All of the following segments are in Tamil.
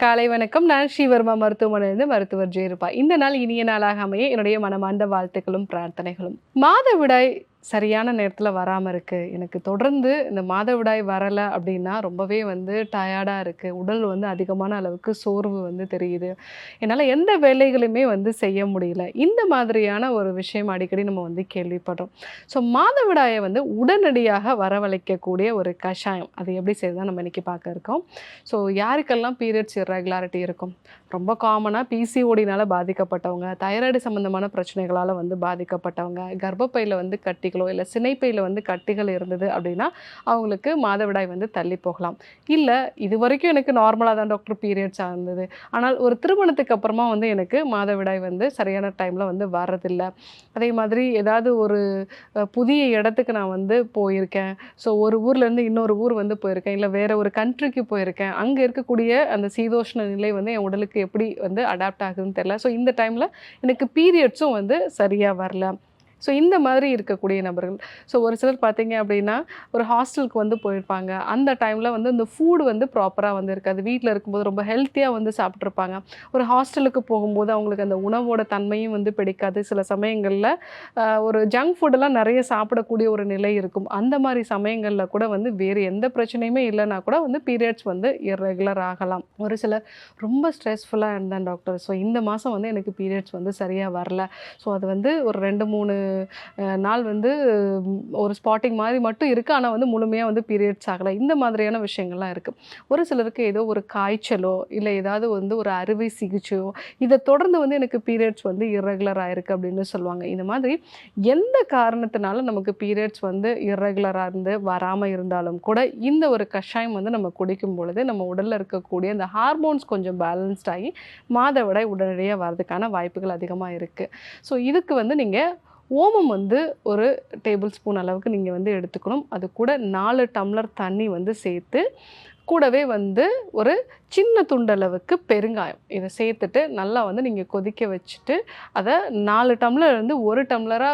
காலை வணக்கம். நான் ஸ்ரீவர்மா மருத்துவமனையிலிருந்து மருத்துவர் ஜெயரூபா. இந்த நாள் இனிய நாளாக அமைய என்னுடைய மனமார்ந்த வாழ்த்துக்களும் பிரார்த்தனைகளும். மாதவிடாய் சரியான நேரத்துல வராம இருக்கு. எனக்கு தொடர்ந்து இந்த மாதவிடாய் வரல அப்படின்னா ரொம்பவே டயர்டா இருக்கு. உடல் அதிகமான அளவுக்கு சோர்வு தெரியுது. என்னால எந்த வேலைகளுமே செய்ய முடியல. இந்த மாதிரியான ஒரு விஷயம் அடிக்கடி நம்ம கேள்விப்படுறோம். ஸோ மாதவிடாய உடனடியாக வரவழைக்கக்கூடிய ஒரு கஷாயம். அது எப்படி செய்றதுன்னு நம்ம இன்னைக்கு பார்க்க இருக்கோம். ஸோ யாருக்கெல்லாம் பீரியட்ஸ் இர்ரெகுலாரிட்டி இருக்கும்? ரொம்ப காமனா பிசிஓடினால பாதிக்கப்பட்டவங்க, தைராய்டு சம்மந்தமான பிரச்சனைகளால பாதிக்கப்பட்டவங்க, கர்ப்பப்பையில கட்டிகளோ, இல்ல சினைப்பையில கட்டிகள் இருந்தது அப்படின்னா, அவங்களுக்கு மாதவிடாய் தள்ளி போகலாம். இல்ல இதுவரைக்கும் எனக்கு நார்மலா தான் டாக்டர் பீரியட்ஸா இருந்தது. ஆனால் ஒரு திருமணத்துக்கு அப்புறமா எனக்கு மாதவிடாய் சரியான டைம்ல வர்றதில்ல. அதே மாதிரி ஏதாவது ஒரு புதிய இடத்துக்கு நான் போயிருக்கேன். ஸோ ஒரு ஊர்லேருந்து இன்னொரு ஊர் போயிருக்கேன். இல்ல வேற ஒரு கண்ட்ரிக்கு போயிருக்கேன். அங்க இருக்கக்கூடிய அந்த சீதோஷ்ண நிலை என் உடலுக்கு எப்படி அடாப்ட் ஆகுதுன்னு தெரியல. ஸோ இந்த டைம்ல எனக்கு பீரியட்ஸும் சரியா வரல. ஸோ இந்த மாதிரி இருக்கக்கூடிய நபர்கள். ஸோ ஒரு சிலர் பார்த்தீங்க அப்படின்னா, ஒரு ஹாஸ்டலுக்கு போயிருப்பாங்க. அந்த டைம்ல இந்த ஃபுட் ப்ராப்பரா இருக்காது. வீட்ல இருக்கும்போது ரொம்ப ஹெல்த்தியா சாப்பிட்ருப்பாங்க. ஒரு ஹாஸ்டலுக்கு போகும்போது அவங்களுக்கு அந்த உணவோட தன்மையும் பிடிக்காது. சில சமயங்கள்ல ஒரு ஜங்க் ஃபுட்டெல்லாம் நெறைய சாப்பிடக்கூடிய ஒரு நிலை இருக்கும். அந்த மாரி சமயங்கள்ல கூட வேறு எந்த பிரச்சனையுமே இல்லன்னா கூட பீரியட்ஸ் இர்ரெகுலர் ஆகலாம். ஒரு சிலர் ரொம்ப ஸ்ட்ரெஸ்ஃபுல்லா இருந்தேன் டாக்டர். ஸோ இந்த மாசம் எனக்கு பீரியட்ஸ் சரியா வரல. ஸோ அது ஒரு 2, 3 நாள் ஒரு ஸ்பாட்டிங் மாதிரி மட்டும் இருக்கு. ஆனா முழுமையா பீரியட்ஸ் ஆகல. இந்த மாதிரியான விஷயங்கள்லாம் இருக்கு. ஒரு சிலருக்கு ஏதோ ஒரு காய்ச்சலோ, இல்ல ஏதாவது ஒரு அறுவை சிகிச்சையோ, இத தொடர்ந்து எனக்கு பீரியட்ஸ் இர்ரெகுலர் ஆயிருக்கு அப்படின்னு சொல்லுவாங்க. இந்த மாதிரி எந்த காரணத்தினால நமக்கு பீரியட்ஸ் இர்ரெகுலரா வராம இருந்தாலும் கூட, இந்த ஒரு கஷாயம் நம்ம குடிக்கும் பொழுது, நம்ம உடல்ல இருக்கக்கூடிய அந்த ஹார்மோன்ஸ் கொஞ்சம் பேலன்ஸ்ட் ஆகி, மாதவிடாய் உடனடியா வரதுக்கான வாய்ப்புகள் அதிகமா இருக்கு. ஸோ இதுக்கு நீங்க ஓமம் ஒரு டேபிள் ஸ்பூன் அளவுக்கு நீங்க எடுத்துக்கணும். அது கூட 4 டம்ளர் தண்ணி சேர்த்து, கூடவே ஒரு சின்ன துண்டளவுக்கு பெருங்காயம். இத சேர்த்துட்டு நல்லா நீங்க கொதிக்க வச்சுட்டு, அத 4 டம்ளர்லேருந்து 1 டம்ளரா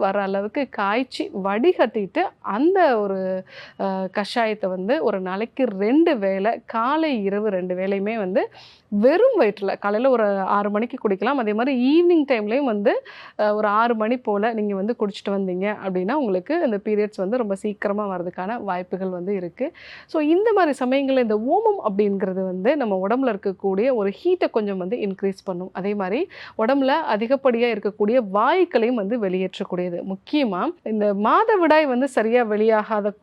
வர அளவுக்கு காய்ச்சி வடிகட்டிட்டு, அந்த ஒரு கஷாயத்த ஒரு நாளைக்கு 2 வேளை, காலை, இரவு 2 வேளையுமே வெறும் வயிற்றுல காலையில ஒரு 6 மணிக்கு குடிக்கலாம். அதே மாரி ஈவினிங் டைம்லயும் ஒரு 6 மணி போல நீங்க குடிச்சிட்டு வந்தீங்க அப்படின்னா, உங்களுக்கு அந்த பீரியட்ஸ் ரொம்ப சீக்கிரமா வரதுக்கான வாய்ப்புகள் இருக்கு. ஸோ இந்த மாரி சமயங்கள்ல இந்த ஓமம் அப்படிங்கிறது நம்ம உடம்புல இருக்கக்கூடிய ஒரு ஹீட்ட கொஞ்சம் இன்க்ரீஸ் பண்ணும். அதே மாரி உடம்புல அதிகப்படியா இருக்கக்கூடிய வாயுக்களையும் வெளியேற்றக்கூடியது. முக்கியமா இந்த மாதவிடாய் சரியா வெளியாகாத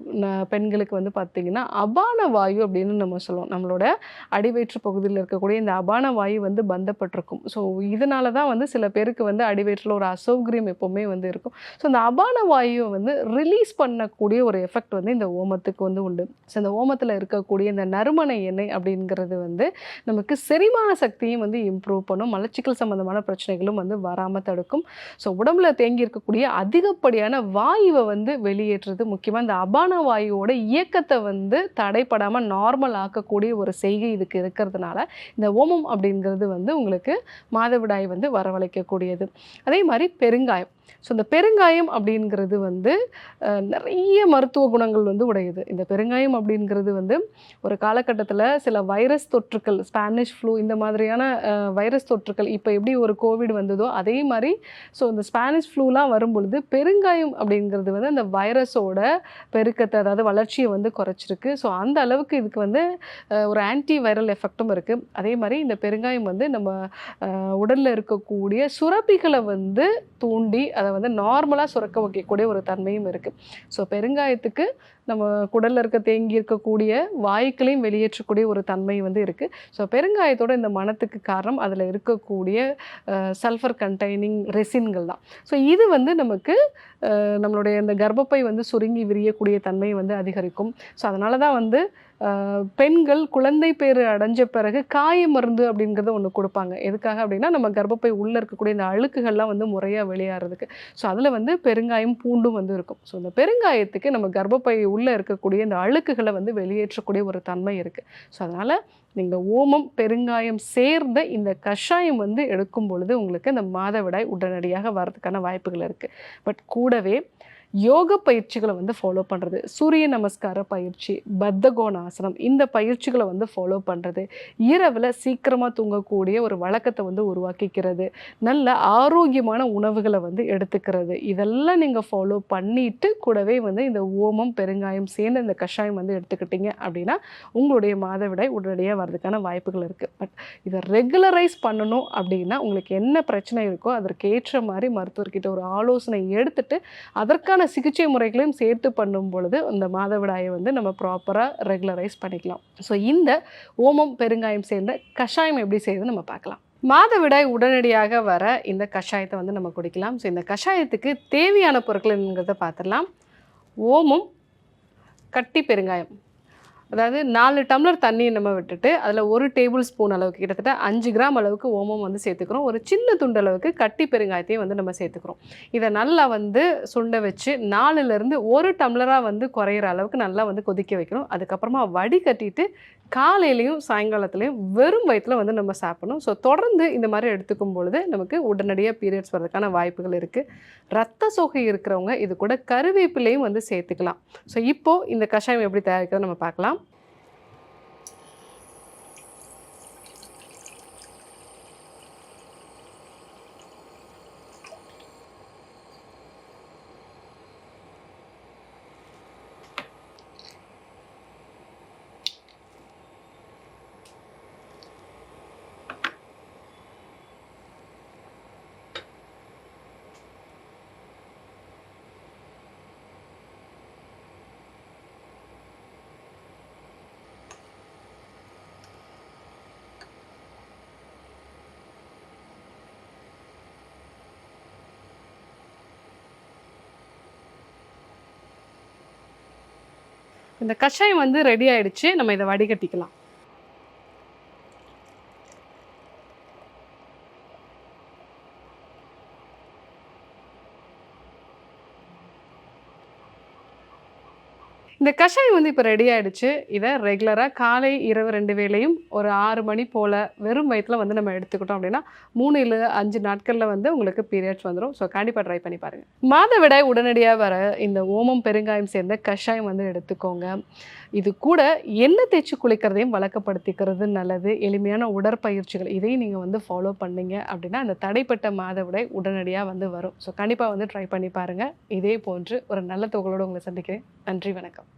பெண்களுக்கு பார்த்தீங்கன்னா, அபான வாயு அப்படின்னு நம்ம சொல்லுவோம். நம்மளோட அடிவயிற்று பகுதியில இருக்கக்கூடிய இந்த அபான வாயு பந்தப்பட்டிருக்கும். ஸோ இதனால தான் சில பேருக்கு அடிவயிற்றில ஒரு அசௌகரியம் எப்பவுமே இருக்கும். ஸோ இந்த அபான வாயுவ ரிலீஸ் பண்ணக்கூடிய ஒரு எஃபெக்ட் இந்த ஓமத்துக்கு உண்டு. ஸோ இந்த ஓமத்துல இருக்கக்கூடிய இந்த நறுமண எண்ணெய் அப்படிங்கிறது நமக்கு செரிமான சக்தியும் இம்ப்ரூவ் பண்ணும். மலச்சிக்கல் சம்பந்தமான பிரச்சனைகளும் வராம தடுக்கும். ஸோ உடம்புல தேங்கி இருக்கக்கூடிய அதிகப்படியான வாயுவை வெளியேற்றுறது. முக்கியமா இந்த அபான வாயுவோட இயக்கத்தை தடைப்படாம நார்மல் ஆக்கக்கூடிய ஒரு செய்கை இதுக்கு இருக்கிறதுனால, இந்த ஓமம் அப்படிங்கிறது உங்களுக்கு மாதவிடாய் வரவழைக்கக்கூடியது. அதே மாரி பெருங்காயம். ஸோ இந்த பெருங்காயம் அப்படிங்கிறது நிறைய மருத்துவ குணங்கள் உடையது. இந்த பெருங்காயம் அப்படிங்கிறது ஒரு காலகட்டத்தில சில வைரஸ் தொற்றுக்கள், ஸ்பானிஷ் ஃப்ளூ இந்த மாதிரியான வைரஸ் தொற்றுக்கள் இப்ப எப்படி ஒரு கோவிட் வந்ததோ, அதே மாரி ஸோ இந்த ஸ்பானிஷ் ஃப்ளூலாம் வரும்பொழுது பெருங்காயம் அப்படிங்கிறது அந்த வைரஸோட பெருக்கத்த, அதாவது வளர்ச்சிய குறைச்சிருக்கு. ஸோ அந்த அளவுக்கு இதுக்கு ஒரு ஆன்டி வைரல் எஃபெக்ட்டும் இருக்கு. அதே மாரி இந்த பெருங்காயம் நம்ம உடல்ல இருக்கக்கூடிய சுரப்பிகளை தூண்டி அத நார்மலா சுரக்க வைக்கக்கூடிய ஒரு தன்மையும் இருக்கு. ஸோ பெருங்காயத்துக்கு நம்ம குடல்ல தேங்கி இருக்கக்கூடிய வாயுக்களையும் வெளியேற்றக்கூடிய ஒரு தன்மை இருக்கு. ஸோ பெருங்காயத்தோட இந்த மணத்துக்கு காரணம் அதில இருக்கக்கூடிய சல்ஃபர் கண்டெய்னிங் ரெசின்கள் தான். ஸோ இது நமக்கு நம்மளுடைய இந்த கர்ப்பப்பை சுருங்கி விரியக்கூடிய தன்மை அதிகரிக்கும். ஸோ அதனால தான் பெண்கள் குழந்தை பேறு அடைஞ்ச பிறகு காய மருந்து அப்படிங்கிறத ஒண்ணு குடுப்பாங்க. எதுக்காக அப்படின்னா, நம்ம கர்ப்பப்பை உள்ள இருக்கக்கூடிய இந்த அழுக்குகள்லாம் முறையா வெளியேறதுக்கு. ஸோ அதில பெருங்காயம், பூண்டும் இருக்கும். ஸோ இந்த பெருங்காயத்துக்கு நம்ம கர்ப்பப்பை உள்ள இருக்கக்கூடிய இந்த அழுக்குகள வெளியேற்றக்கூடிய ஒரு தன்மை இருக்கு. ஸோ அதனால நீங்க ஓமம், பெருங்காயம் சேர்ந்த இந்த கஷாயம் எடுக்கும் பொழுது உங்களுக்கு இந்த மாதவிடாய் உடனடியாக வரதுக்கான வாய்ப்புகள் இருக்கு. பட் கூடவே யோக பயிற்சிகளை வந்து ஃபாலோ பண்ணுறது, சூரிய நமஸ்கார பயிற்சி, பத்தகோணாசனம், இந்த பயிற்சிகளை வந்து ஃபாலோ பண்ணுறது, இரவில் சீக்கிரமாக தூங்கக்கூடிய ஒரு வழக்கத்தை வந்து உருவாக்கிக்கிறது, நல்ல ஆரோக்கியமான உணவுகளை வந்து எடுத்துக்கிறது, இதெல்லாம் நீங்கள் ஃபாலோ பண்ணிட்டு கூடவே வந்து இந்த ஓமம் பெருங்காயம் சேர்ந்து இந்த கஷாயம் வந்து எடுத்துக்கிட்டீங்க அப்படின்னா உங்களுடைய மாதவிடாய் உடனடியாக வர்றதுக்கான வாய்ப்புகள் இருக்குது. பட் இதை ரெகுலரைஸ் பண்ணணும் அப்படின்னா உங்களுக்கு என்ன பிரச்சனை இருக்கோ அதற்கு ஏற்ற மாதிரி மருத்துவர்கிட்ட ஒரு ஆலோசனை எடுத்துட்டு அதற்கான சிகிச்சை முறைகளையும் சேர்த்து பண்ணும் பொழுது இந்த மாதவிடாயை வந்து நம்ம ப்ராப்பராக ரெகுலரைஸ் பண்ணிக்கலாம். ஸோ இந்த ஓமம் பெருங்காயம் சேர்ந்த கஷாயம் எப்படி செய்யுதுன்னு நம்ம பார்க்கலாம். மாதவிடாய் உடனடியாக வர இந்த கஷாயத்தை வந்து நம்ம குடிக்கலாம். ஸோ இந்த கஷாயத்துக்கு தேவையான பொருட்கள் என்னங்கிறத பார்த்துடலாம். ஓமம், கட்டி பெருங்காயம், அதாவது 4 டம்ளர் தண்ணியை நம்ம விட்டுட்டு அதில் 1 டேபிள் ஸ்பூன் அளவுக்கு கிட்டத்தட்ட 5 கிராம் அளவுக்கு ஓமம் வந்து சேர்த்துக்கிறோம். ஒரு சின்ன துண்டு அளவுக்கு கட்டி பெருங்காயத்தையும் வந்து நம்ம சேர்த்துக்கிறோம். இதை நல்லா வந்து சுண்ட வச்சு 4லேருந்து 1 டம்ளராக வந்து குறையிற அளவுக்கு நல்லா வந்து கொதிக்க வைக்கணும். அதுக்கப்புறமா வடிகட்டிட்டு காலையிலையும் சாயங்காலத்துலேயும் வெறும் வயிற்றில் வந்து நம்ம சாப்பிடணும். ஸோ தொடர்ந்து இந்த மாதிரி எடுத்துக்கும் பொழுது நமக்கு உடனடியாக பீரியட்ஸ் வர்றதுக்கான வாய்ப்புகள் இருக்குது. ரத்த சோகை இருக்கிறவங்க இது கூட கருவேப்பிலையும் வந்து சேர்த்துக்கலாம். ஸோ இப்போது இந்த கஷாயம் எப்படி தயாரிக்கிறத நம்ம பார்க்கலாம். இந்த கஷாயம் வந்து ரெடி ஆயிடுச்சு. நம்ம இதை வடிகட்டிக்கலாம். இந்த கஷாயம் வந்து இப்போ ரெடி ஆயிடுச்சு. இதை ரெகுலராக காலை இரவு 2 வேளையும் ஒரு 6 மணி போல் வெறும் வயிற்றில் வந்து நம்ம எடுத்துக்கிட்டோம் அப்படின்னா 3 இல்ல 5 நாட்களில் வந்து உங்களுக்கு பீரியட்ஸ் வந்துடும். ஸோ கண்டிப்பாக ட்ரை பண்ணி பாருங்கள். மாதவிடாய் உடனடியாக வர இந்த ஓமம் பெருங்காயம் சேர்ந்த கஷாயம் வந்து எடுத்துக்கோங்க. இது கூட எண்ணெய் தேய்ச்சி குளிக்கிறதையும் வழக்கப்படுத்திக்கிறது நல்லது. எளிமையான உடற்பயிற்சிகள் இதையும் நீங்கள் வந்து ஃபாலோ பண்ணீங்க அப்படின்னா அந்த தடைப்பட்ட மாதவிடாய் உடனடியாக வந்து வரும். ஸோ கண்டிப்பாக வந்து ட்ரை பண்ணி பாருங்கள். இதே போன்று ஒரு நல்ல தொகலோடு உங்களை சந்திக்கிறேன். நன்றி, வணக்கம்.